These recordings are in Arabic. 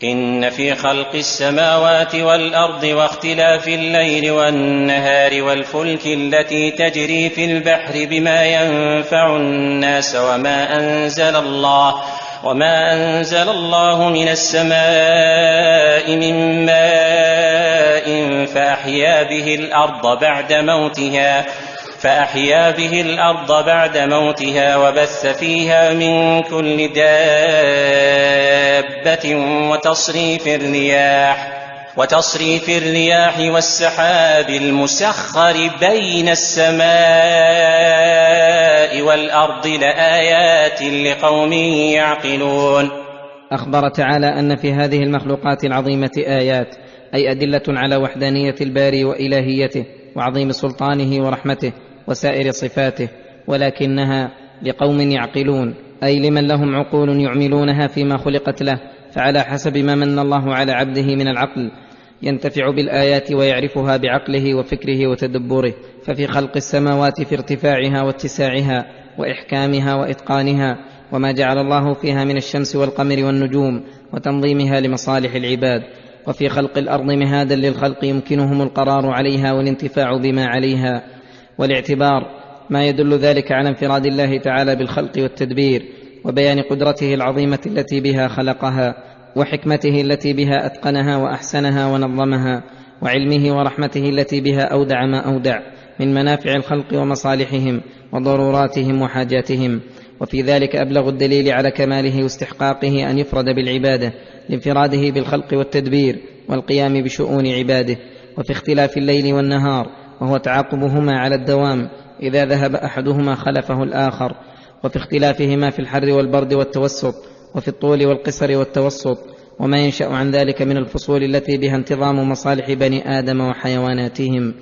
إن في خلق السماوات والأرض واختلاف الليل والنهار والفلك التي تجري في البحر بما ينفع الناس وما أنزل الله من السماء من ماء فأحيا به الأرض بعد موتها وبث فيها من كل دابة وتصريف الرياح والسحاب المسخر بين السماء والأرض لآيات لقوم يعقلون. أخبر تعالى أن في هذه المخلوقات العظيمة آيات، أي أدلة على وحدانية الباري وإلهيته وعظيم سلطانه ورحمته وسائر صفاته، ولكنها لقوم يعقلون، أي لمن لهم عقول يعملونها فيما خلقت له، فعلى حسب ما من الله على عبده من العقل ينتفع بالآيات ويعرفها بعقله وفكره وتدبره. ففي خلق السماوات في ارتفاعها واتساعها وإحكامها وإتقانها، وما جعل الله فيها من الشمس والقمر والنجوم وتنظيمها لمصالح العباد. وفي خلق الأرض مهادا للخلق يمكنهم القرار عليها والانتفاع بما عليها والاعتبار، ما يدل ذلك على انفراد الله تعالى بالخلق والتدبير، وبيان قدرته العظيمة التي بها خلقها، وحكمته التي بها أتقنها وأحسنها ونظمها، وعلمه ورحمته التي بها أودع ما أودع من منافع الخلق ومصالحهم وضروراتهم وحاجاتهم. وفي ذلك أبلغ الدليل على كماله واستحقاقه أن يفرد بالعبادة لانفراده بالخلق والتدبير والقيام بشؤون عباده. وفي اختلاف الليل والنهار، وهو تعاقبهما على الدوام، إذا ذهب أحدهما خلفه الآخر، وفي اختلافهما في الحر والبرد والتوسط، وفي الطول والقصر والتوسط، وما ينشأ عن ذلك من الفصول التي بها انتظام مصالح بني آدم وحيواناتهم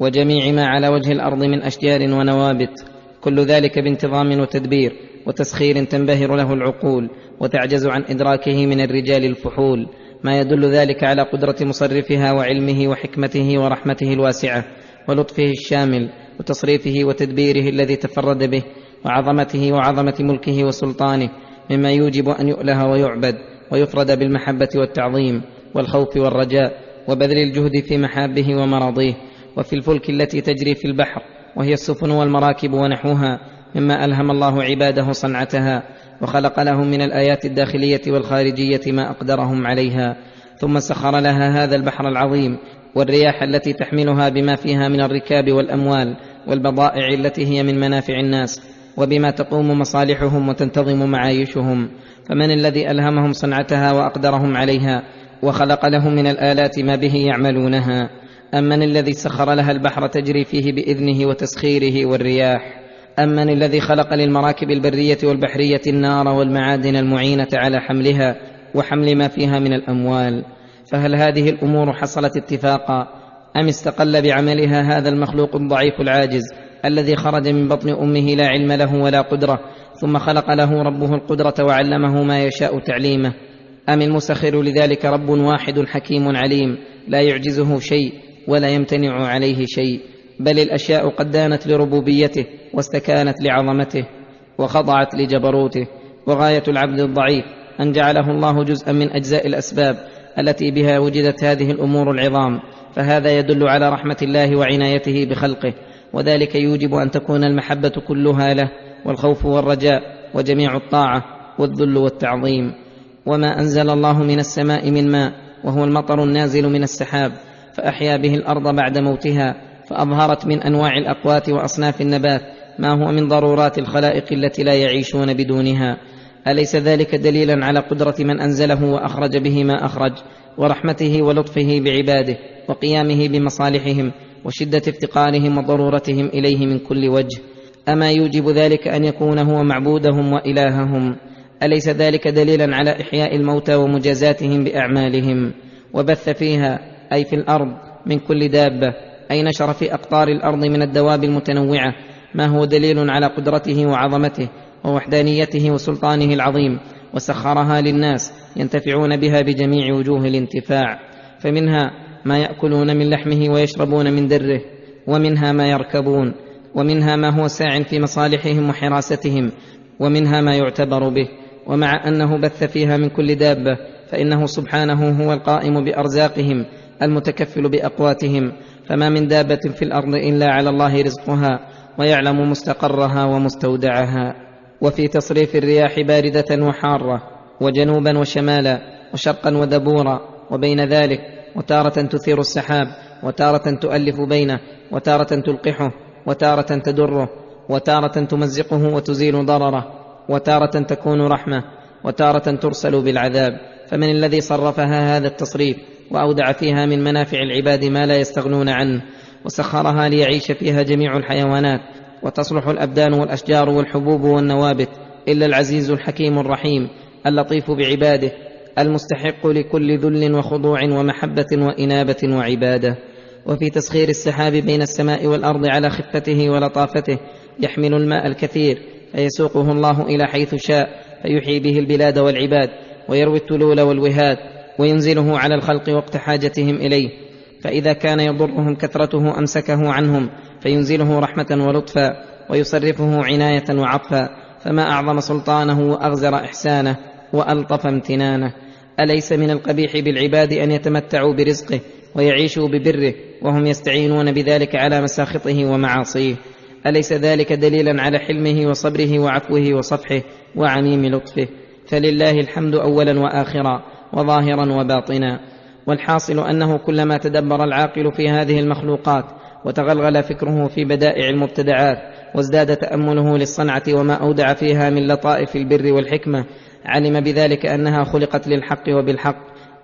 وجميع ما على وجه الأرض من أشجار ونوابت، كل ذلك بانتظام وتدبير وتسخير تنبهر له العقول وتعجز عن إدراكه من الرجال الفحول، ما يدل ذلك على قدرة مصرفها وعلمه وحكمته ورحمته الواسعة ولطفه الشامل وتصريفه وتدبيره الذي تفرد به، وعظمته وعظمة ملكه وسلطانه، مما يوجب أن يؤله ويعبد ويفرد بالمحبة والتعظيم والخوف والرجاء وبذل الجهد في محابه ومراضيه. وفي الفلك التي تجري في البحر، وهي السفن والمراكب ونحوها، مما ألهم الله عباده صنعتها وخلق لهم من الآيات الداخلية والخارجية ما أقدرهم عليها، ثم سخر لها هذا البحر العظيم والرياح التي تحملها بما فيها من الركاب والأموال والبضائع التي هي من منافع الناس وبما تقوم مصالحهم وتنتظم معايشهم. فمن الذي ألهمهم صنعتها وأقدرهم عليها وخلق لهم من الآلات ما به يعملونها؟ أمن الذي سخر لها البحر تجري فيه بإذنه وتسخيره والرياح؟ أمن الذي خلق للمراكب البرية والبحرية النار والمعادن المعينة على حملها وحمل ما فيها من الأموال؟ فهل هذه الأمور حصلت اتفاقا، أم استقل بعملها هذا المخلوق الضعيف العاجز الذي خرج من بطن أمه لا علم له ولا قدرة، ثم خلق له ربه القدرة وعلمه ما يشاء تعليمه؟ أم المسخر لذلك رب واحد حكيم عليم لا يعجزه شيء ولا يمتنع عليه شيء، بل الأشياء قد دانت لربوبيته واستكانت لعظمته وخضعت لجبروته. وغاية العبد الضعيف أن جعله الله جزءا من أجزاء الأسباب التي بها وجدت هذه الأمور العظام، فهذا يدل على رحمة الله وعنايته بخلقه، وذلك يوجب أن تكون المحبة كلها له، والخوف والرجاء، وجميع الطاعة والذل والتعظيم. وما أنزل الله من السماء من ماء، وهو المطر النازل من السحاب، فأحيا به الأرض بعد موتها، فأظهرت من أنواع الأقوات وأصناف النبات ما هو من ضرورات الخلائق التي لا يعيشون بدونها. أليس ذلك دليلا على قدرة من أنزله وأخرج به ما أخرج، ورحمته ولطفه بعباده، وقيامه بمصالحهم، وشدة افتقارهم وضرورتهم إليه من كل وجه؟ أما يوجب ذلك أن يكون هو معبودهم وإلههم؟ أليس ذلك دليلا على إحياء الموتى ومجازاتهم بأعمالهم؟ وبث فيها، أي في الأرض، من كل دابة، أي نشر في أقطار الأرض من الدواب المتنوعة ما هو دليل على قدرته وعظمته ووحدانيته وسلطانه العظيم، وسخرها للناس ينتفعون بها بجميع وجوه الانتفاع، فمنها ما يأكلون من لحمه ويشربون من دره، ومنها ما يركبون، ومنها ما هو ساع في مصالحهم وحراستهم، ومنها ما يعتبر به. ومع أنه بث فيها من كل دابة فإنه سبحانه هو القائم بأرزاقهم المتكفل بأقواتهم، فما من دابة في الأرض إلا على الله رزقها ويعلم مستقرها ومستودعها. وفي تصريف الرياح باردة وحارة، وجنوبا وشمالا، وشرقا ودبورا، وبين ذلك، وتارة تثير السحاب، وتارة تؤلف بينه، وتارة تلقحه، وتارة تدره، وتارة تمزقه وتزيل ضرره، وتارة تكون رحمة، وتارة ترسل بالعذاب. فمن الذي صرفها هذا التصريف وأودع فيها من منافع العباد ما لا يستغنون عنه، وسخرها ليعيش فيها جميع الحيوانات، وتصلح الأبدان والأشجار والحبوب والنوابت، إلا العزيز الحكيم الرحيم اللطيف بعباده المستحق لكل ذل وخضوع ومحبة وإنابة وعبادة. وفي تسخير السحاب بين السماء والأرض على خفته ولطافته يحمل الماء الكثير فيسوقه الله إلى حيث شاء فيحيي به البلاد والعباد، ويروي التلول والوهاد، وينزله على الخلق وقت حاجتهم إليه، فإذا كان يضرهم كثرته أمسكه عنهم فينزله رحمة ولطفا، ويصرفه عناية وعطفا. فما أعظم سلطانه وأغزر إحسانه وألطف امتنانه. أليس من القبيح بالعباد أن يتمتعوا برزقه ويعيشوا ببره وهم يستعينون بذلك على مساخطه ومعاصيه؟ أليس ذلك دليلا على حلمه وصبره وعفوه وصفحه وعميم لطفه؟ فلله الحمد أولا وآخرا وظاهرا وباطنا. والحاصل أنه كلما تدبر العاقل في هذه المخلوقات وتغلغل فكره في بدائع المبتدعات وازداد تأمله للصنعة وما أودع فيها من لطائف البر والحكمة، علم بذلك أنها خلقت للحق وبالحق،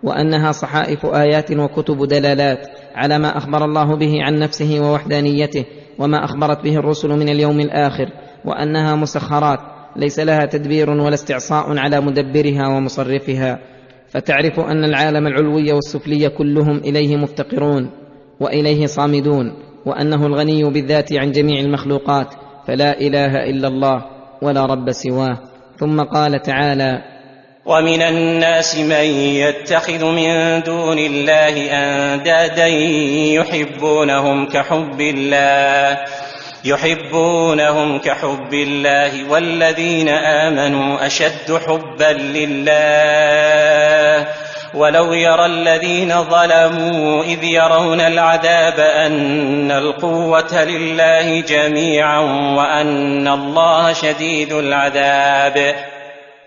وأنها صحائف آيات وكتب دلالات على ما أخبر الله به عن نفسه ووحدانيته وما أخبرت به الرسل من اليوم الآخر، وأنها مسخرات ليس لها تدبير ولا استعصاء على مدبرها ومصرفها. فتعرف أن العالم العلوي والسفلي كلهم إليه مفتقرون وإليه صامدون، وأنه الغني بالذات عن جميع المخلوقات، فلا إله إلا الله ولا رب سواه. ثم قال تعالى: ومن الناس من يتخذ من دون الله أندادا يحبونهم كحب الله والذين آمنوا أشد حبا لله ولو يرى الذين ظلموا إذ يرون العذاب أن القوة لله جميعا وأن الله شديد العذاب.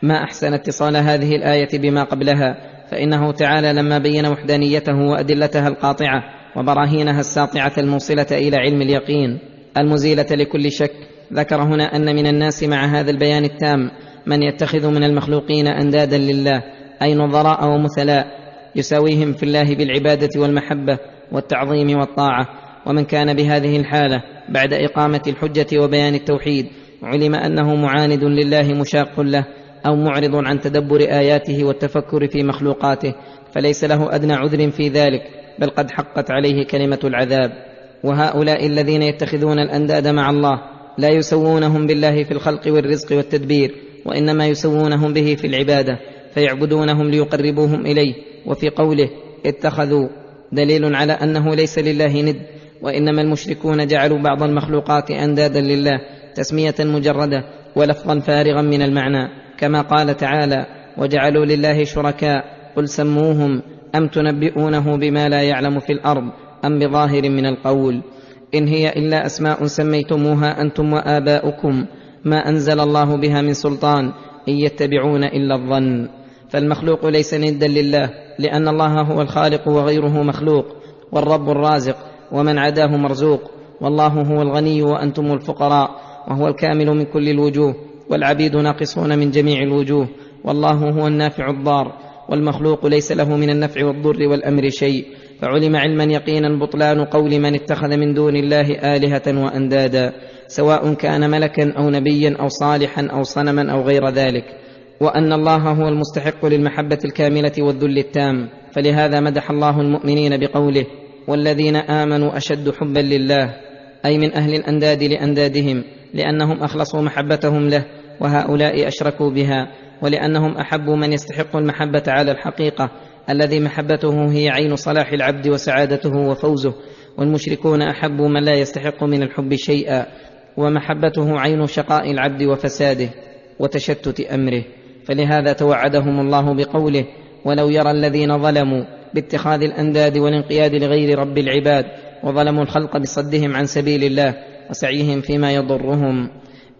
ما أحسن اتصال هذه الآية بما قبلها، فإنه تعالى لما بين وحدانيته وأدلتها القاطعة وبراهينها الساطعة الموصلة إلى علم اليقين المزيلة لكل شك، ذكر هنا أن من الناس مع هذا البيان التام من يتخذ من المخلوقين أندادا لله، أي نظراء ومثلاء يساويهم في الله بالعبادة والمحبة والتعظيم والطاعة. ومن كان بهذه الحالة بعد إقامة الحجة وبيان التوحيد علم أنه معاند لله مشاق له أو معرض عن تدبر آياته والتفكر في مخلوقاته، فليس له أدنى عذر في ذلك، بل قد حقت عليه كلمة العذاب. وهؤلاء الذين يتخذون الأنداد مع الله لا يسوونهم بالله في الخلق والرزق والتدبير، وإنما يسوونهم به في العبادة، فيعبدونهم ليقربوهم إليه. وفي قوله اتخذوا دليل على أنه ليس لله ند، وإنما المشركون جعلوا بعض المخلوقات أندادا لله تسمية مجردة ولفظا فارغا من المعنى، كما قال تعالى: وجعلوا لله شركاء قل سموهم أم تنبئونه بما لا يعلم في الأرض أم بظاهر من القول إن هي إلا أسماء سميتموها أنتم وآباؤكم ما أنزل الله بها من سلطان إن يتبعون إلا الظن. فالمخلوق ليس ندا لله، لأن الله هو الخالق وغيره مخلوق، والرب الرازق ومن عداه مرزوق، والله هو الغني وأنتم الفقراء، وهو الكامل من كل الوجوه، والعبيد ناقصون من جميع الوجوه، والله هو النافع الضار، والمخلوق ليس له من النفع والضر والأمر شيء. فعلم علما يقينا بطلان قول من اتخذ من دون الله آلهة وأندادا، سواء كان ملكا أو نبيا أو صالحا أو صنما أو غير ذلك، وأن الله هو المستحق للمحبة الكاملة والذل التام. فلهذا مدح الله المؤمنين بقوله: والذين آمنوا أشد حبا لله، أي من أهل الأنداد لأندادهم، لأنهم أخلصوا محبتهم له، وهؤلاء أشركوا بها، ولأنهم أحبوا من يستحق المحبة على الحقيقة، الذي محبته هي عين صلاح العبد وسعادته وفوزه، والمشركون أحبوا من لا يستحق من الحب شيئا، ومحبته عين شقاء العبد وفساده وتشتت أمره. فلهذا توعدهم الله بقوله: ولو يرى الذين ظلموا باتخاذ الأنداد والانقياد لغير رب العباد وظلموا الخلق بصدهم عن سبيل الله وسعيهم فيما يضرهم،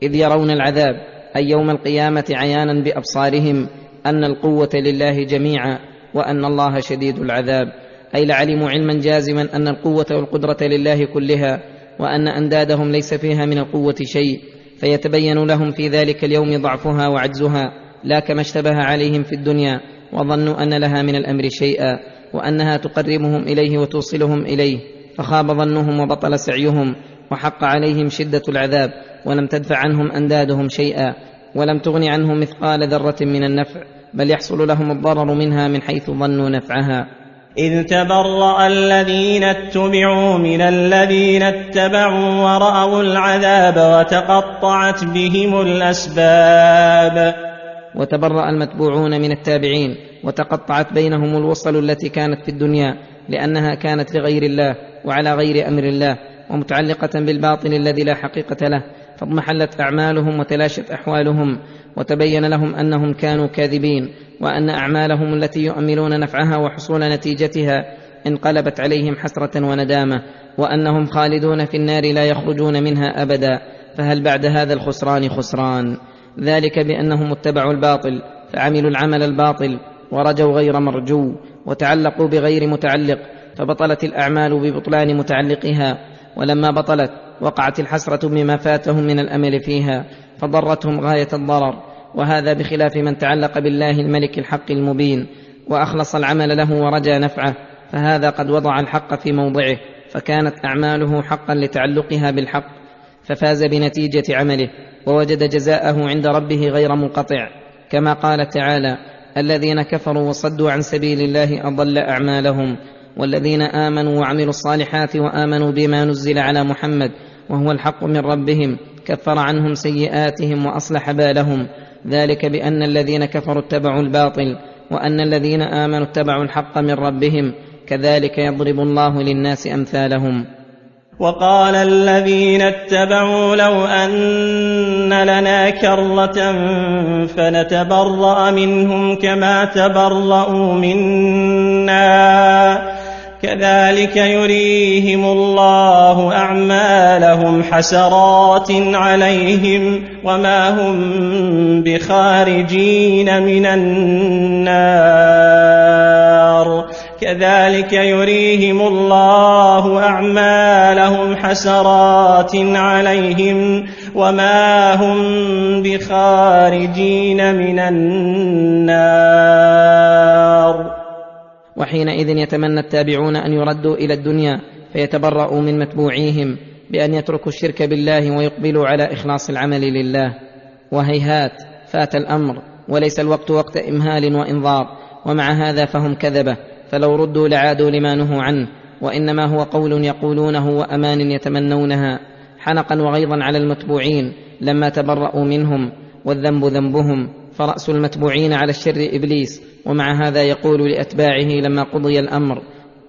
إذ يرون العذاب أي يوم القيامة عيانا بأبصارهم أن القوة لله جميعا وأن الله شديد العذاب، أي لعلموا علما جازما أن القوة والقدرة لله كلها وأن أندادهم ليس فيها من القوة شيء، فيتبين لهم في ذلك اليوم ضعفها وعجزها، لا كما اشتبه عليهم في الدنيا وظنوا أن لها من الأمر شيئا وأنها تقربهم إليه وتوصلهم إليه، فخاب ظنهم وبطل سعيهم وحق عليهم شدة العذاب، ولم تدفع عنهم أندادهم شيئا ولم تغن عنهم مثقال ذرة من النفع، بل يحصل لهم الضرر منها من حيث ظنوا نفعها. إذ تبرأ الذين اتبعوا من الذين اتبعوا ورأوا العذاب وتقطعت بهم الأسباب. وتبرأ المتبوعون من التابعين وتقطعت بينهم الوصل التي كانت في الدنيا، لأنها كانت لغير الله وعلى غير أمر الله ومتعلقة بالباطل الذي لا حقيقة له، فاضمحلت أعمالهم وتلاشت أحوالهم، وتبين لهم أنهم كانوا كاذبين، وأن أعمالهم التي يؤملون نفعها وحصول نتيجتها انقلبت عليهم حسرة وندامة، وأنهم خالدون في النار لا يخرجون منها أبدا، فهل بعد هذا الخسران خسران؟ ذلك بأنهم اتبعوا الباطل فعملوا العمل الباطل ورجوا غير مرجو وتعلقوا بغير متعلق، فبطلت الأعمال ببطلان متعلقها، ولما بطلت وقعت الحسرة بما فاتهم من الأمل فيها فضرتهم غاية الضرر، وهذا بخلاف من تعلق بالله الملك الحق المبين وأخلص العمل له ورجى نفعه، فهذا قد وضع الحق في موضعه، فكانت أعماله حقا لتعلقها بالحق، ففاز بنتيجة عمله ووجد جزاءه عند ربه غير منقطع، كما قال تعالى: الذين كفروا وصدوا عن سبيل الله أضل أعمالهم، والذين آمنوا وعملوا الصالحات وآمنوا بما نزل على محمد وهو الحق من ربهم كفر عنهم سيئاتهم وأصلح بالهم، ذلك بأن الذين كفروا اتبعوا الباطل وأن الذين آمنوا اتبعوا الحق من ربهم، كذلك يضرب الله للناس أمثالهم. وقال الذين اتبعوا لو أن لنا كرة فنتبرأ منهم كما تبرأوا منا كذلك يريهم الله أعمالهم حسرات عليهم وما هم بخارجين من النار كذلك يريهم الله أعمالهم حسرات عليهم وما هم بخارجين من النار. وحينئذ يتمنى التابعون أن يردوا إلى الدنيا فيتبرؤوا من متبوعيهم بأن يتركوا الشرك بالله ويقبلوا على إخلاص العمل لله، وهيهات فات الأمر وليس الوقت وقت إمهال وإنظار، ومع هذا فهم كذبة، فلو ردوا لعادوا لما نهوا عنه، وإنما هو قول يقولونه وأمان يتمنونها حنقا وغيظا على المتبوعين لما تبرؤوا منهم، والذنب ذنبهم، فرأس المتبوعين على الشر إبليس، ومع هذا يقول لأتباعه لما قضي الأمر: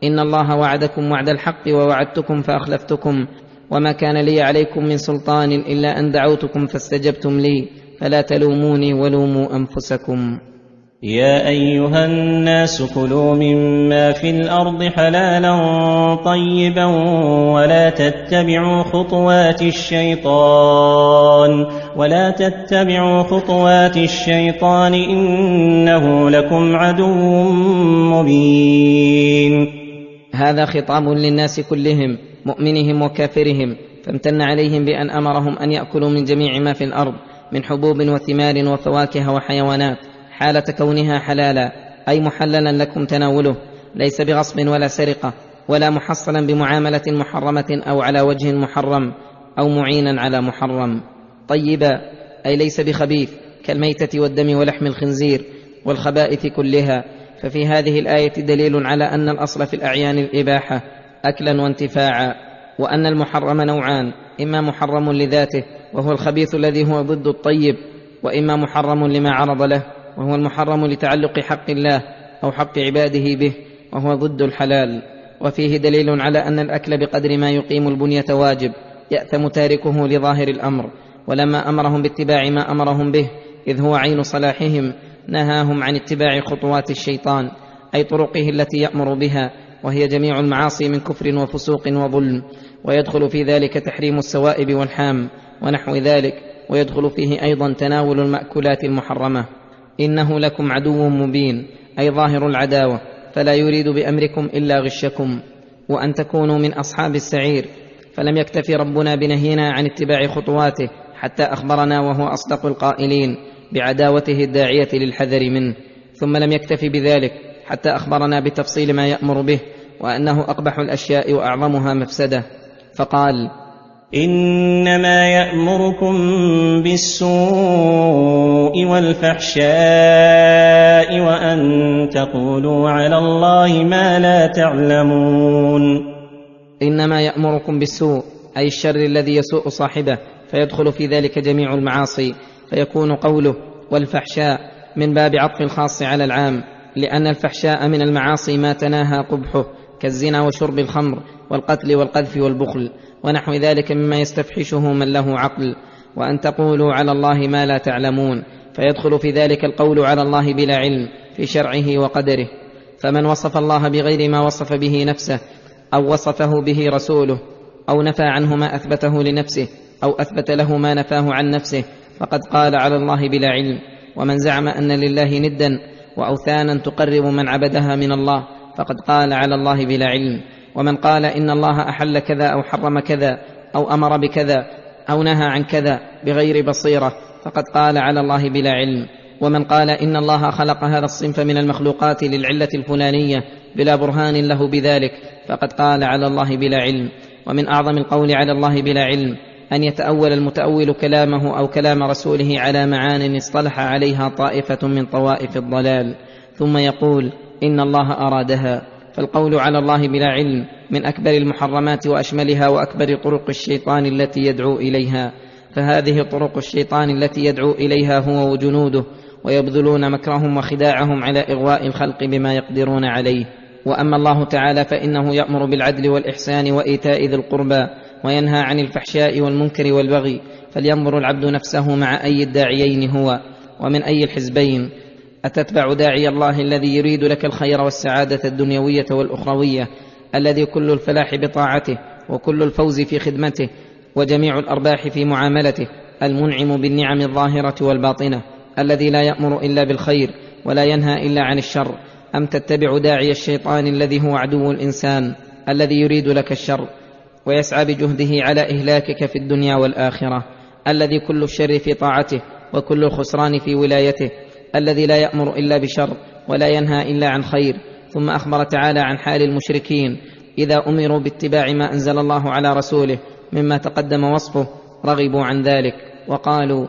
إن الله وعدكم وعد الحق ووعدتكم فأخلفتكم وما كان لي عليكم من سلطان إلا أن دعوتكم فاستجبتم لي فلا تلوموني ولوموا أنفسكم. يا أيها الناس كلوا مما في الأرض حلالا طيبا ولا تتبعوا خطوات الشيطان إنه لكم عدو مبين. هذا خطاب للناس كلهم مؤمنهم وكافرهم، فامتن عليهم بأن أمرهم أن يأكلوا من جميع ما في الأرض من حبوب وثمار وفواكه وحيوانات حالة كونها حلالا، أي محللا لكم تناوله، ليس بغصب ولا سرقة ولا محصلا بمعاملة محرمة أو على وجه محرم أو معينا على محرم. طيبا أي ليس بخبيث كالميتة والدم ولحم الخنزير والخبائث كلها، ففي هذه الآية دليل على أن الأصل في الأعيان الإباحة أكلا وانتفاعا، وأن المحرم نوعان: إما محرم لذاته وهو الخبيث الذي هو ضد الطيب، وإما محرم لما عرض له وهو المحرم لتعلق حق الله أو حق عباده به وهو ضد الحلال. وفيه دليل على أن الأكل بقدر ما يقيم البنية واجب يأثم تاركه لظاهر الأمر، ولما أمرهم باتباع ما أمرهم به إذ هو عين صلاحهم نهاهم عن اتباع خطوات الشيطان، أي طرقه التي يأمر بها، وهي جميع المعاصي من كفر وفسوق وظلم، ويدخل في ذلك تحريم السوائب والحام ونحو ذلك، ويدخل فيه أيضا تناول المأكولات المحرمة. إنه لكم عدو مبين، أي ظاهر العداوة، فلا يريد بأمركم إلا غشكم وأن تكونوا من أصحاب السعير. فلم يكتف ربنا بنهينا عن اتباع خطواته حتى أخبرنا وهو أصدق القائلين بعداوته الداعية للحذر منه، ثم لم يكتف بذلك حتى أخبرنا بتفصيل ما يأمر به، وأنه أقبح الأشياء وأعظمها مفسدة، فقال: إنما يأمركم بالسوء والفحشاء وأن تقولوا على الله ما لا تعلمون. إنما يأمركم بالسوء، أي الشر الذي يسوء صاحبه، فيدخل في ذلك جميع المعاصي، فيكون قوله والفحشاء من باب عطف الخاص على العام، لأن الفحشاء من المعاصي ما تناهى قبحه، كالزنا وشرب الخمر والقتل والقذف والبخل ونحو ذلك مما يستفحشه من له عقل. وأن تقولوا على الله ما لا تعلمون، فيدخل في ذلك القول على الله بلا علم في شرعه وقدره. فمن وصف الله بغير ما وصف به نفسه، أو وصفه به رسوله، أو نفى عنه ما أثبته لنفسه، أو أثبت له ما نفاه عن نفسه، فقد قال على الله بلا علم. ومن زعم أن لله ندا وأوثانا تقرب من عبدها من الله، فقد قال على الله بلا علم. ومن قال إن الله أحل كذا أو حرم كذا أو أمر بكذا أو نهى عن كذا بغير بصيرة، فقد قال على الله بلا علم. ومن قال إن الله خلق هذا الصنف من المخلوقات للعلة الفلانية بلا برهان له بذلك، فقد قال على الله بلا علم. ومن أعظم القول على الله بلا علم أن يتأول المتأول كلامه أو كلام رسوله على معان اصطلح عليها طائفة من طوائف الضلال، ثم يقول إن الله أرادها. فالقول على الله بلا علم من أكبر المحرمات وأشملها وأكبر طرق الشيطان التي يدعو إليها. فهذه طرق الشيطان التي يدعو إليها هو وجنوده، ويبذلون مكرهم وخداعهم على إغواء الخلق بما يقدرون عليه. وأما الله تعالى فإنه يأمر بالعدل والإحسان وإيتاء ذي القربى، وينهى عن الفحشاء والمنكر والبغي. فلينظر العبد نفسه مع أي الداعيين هو، ومن أي الحزبين. أتتبع داعي الله الذي يريد لك الخير والسعادة الدنيوية والأخروية، الذي كل الفلاح بطاعته وكل الفوز في خدمته وجميع الأرباح في معاملته، المنعم بالنعم الظاهرة والباطنة، الذي لا يأمر إلا بالخير ولا ينهى إلا عن الشر؟ أم تتبع داعي الشيطان الذي هو عدو الإنسان، الذي يريد لك الشر ويسعى بجهده على إهلاكك في الدنيا والآخرة، الذي كل الشر في طاعته وكل الخسران في ولايته، الذي لا يأمر إلا بشر ولا ينهى إلا عن خير؟ ثم أخبر تعالى عن حال المشركين إذا أمروا باتباع ما أنزل الله على رسوله مما تقدم وصفه رغبوا عن ذلك، وقالوا